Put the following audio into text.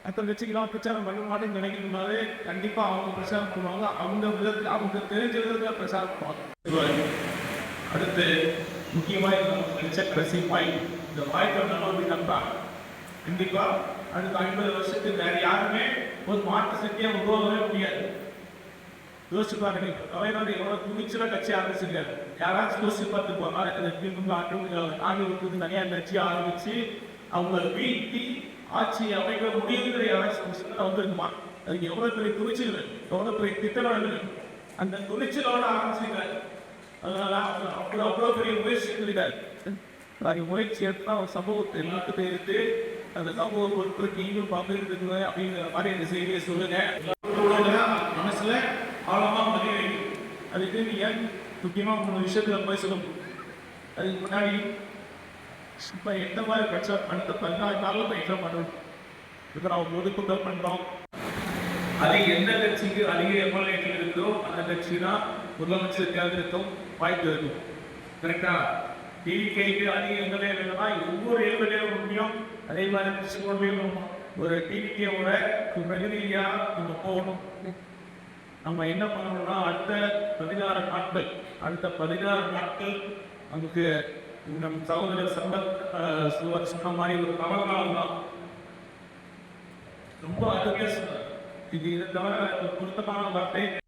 மற்ற கட்சிக்கெல்லாம் பிரச்சாரம் பண்ண மாட்டேன்னு நினைக்கிறதுனாலே கண்டிப்பாக அவங்க பிரச்சாரம் பண்ணுவாங்க. அவங்க விதத்தில் அவங்க தெரிஞ்ச விதத்தில் பிரச்சாரம் பண்ணுவாங்க. அடுத்து முக்கியமாக நினைச்ச கடைசி பாயிண்ட், இந்த வாய்ப்பை நம்ம நம்பாங்க. கண்டிப்பாக அடுத்த 50 வருஷத்துக்கு வேறு யாருமே ஒரு மாற்று சக்தியை உருவாகவே முடியாது. யோசிச்சு பாருங்க, தமிழ்நாடு எவ்வளோ துணிச்சலாக கட்சி ஆரம்பிச்சிருக்காரு. யாராச்சும் யோசிச்சு பார்த்துப்பாங்க. ஆண்டு தனியார் கட்சி ஆரம்பித்து அவங்கள வீழ்த்தி ஆட்சி அமைக்க முடியுங்கிற யாராச்சும் வந்துருக்குமா? அதுக்கு எவ்வளோ பெரிய துணிச்சல், எவ்வளோ பெரிய திட்டங்கள், அந்த துணிச்சலோட ஆரம்பிச்சிருக்காரு. அதனால அவ்வளோ பெரிய முயற்சி இருக்காரு. முயற்சி எடுத்து ஒரு சமூகத்தை எல்லாத்துக்கு எடுத்து அந்த சமூக பொறுப்புக்கு நீங்களும் பங்கெடுத்துக்குங்க அப்படிங்கிற மாதிரி இந்த செய்தியை சொல்லுங்க. மனசுல ஆழமாக பதிய வைக்கும். அதுக்கு ஏன் முக்கியமாக 3 விஷயத்தில் போய் சொல்லணும். அதுக்கு முன்னாடி இப்போ எந்த மாதிரி பிரச்சாரம் அடுத்த 14 நாளில் பிரச்சாரம் பண்ணுறோம். இப்போ நான் ஒதுக்குதல் பண்ணுறோம். அது எந்த கட்சிக்கு அதிக எம்எல்ஏக்கள் இருக்கோ அந்த கட்சி தான் முதலமைச்சர் தேர்ந்தெடுக்கும் வாய்ப்பு இருக்கும். கரெக்டா? டிவிகேக்கு அதிக எம்எல்ஏ வேணும்னா ஒவ்வொரு எம்எல்ஏ முக்கியம். அதே மாதிரி கிருஷ்ணகிரியும் ஒரு டிவிகேவோட பிரதிநிதியாக நம்ம போகணும். நம்ம என்ன பண்ணணும்னா அடுத்த 16 நாட்கள் நமக்கு நம் சகோதரர் சொன்ன மாதிரி ஒரு கவலைனால தான் ரொம்ப அருமையாக சொன்னார். இது தவிர பொருத்தமான வார்த்தை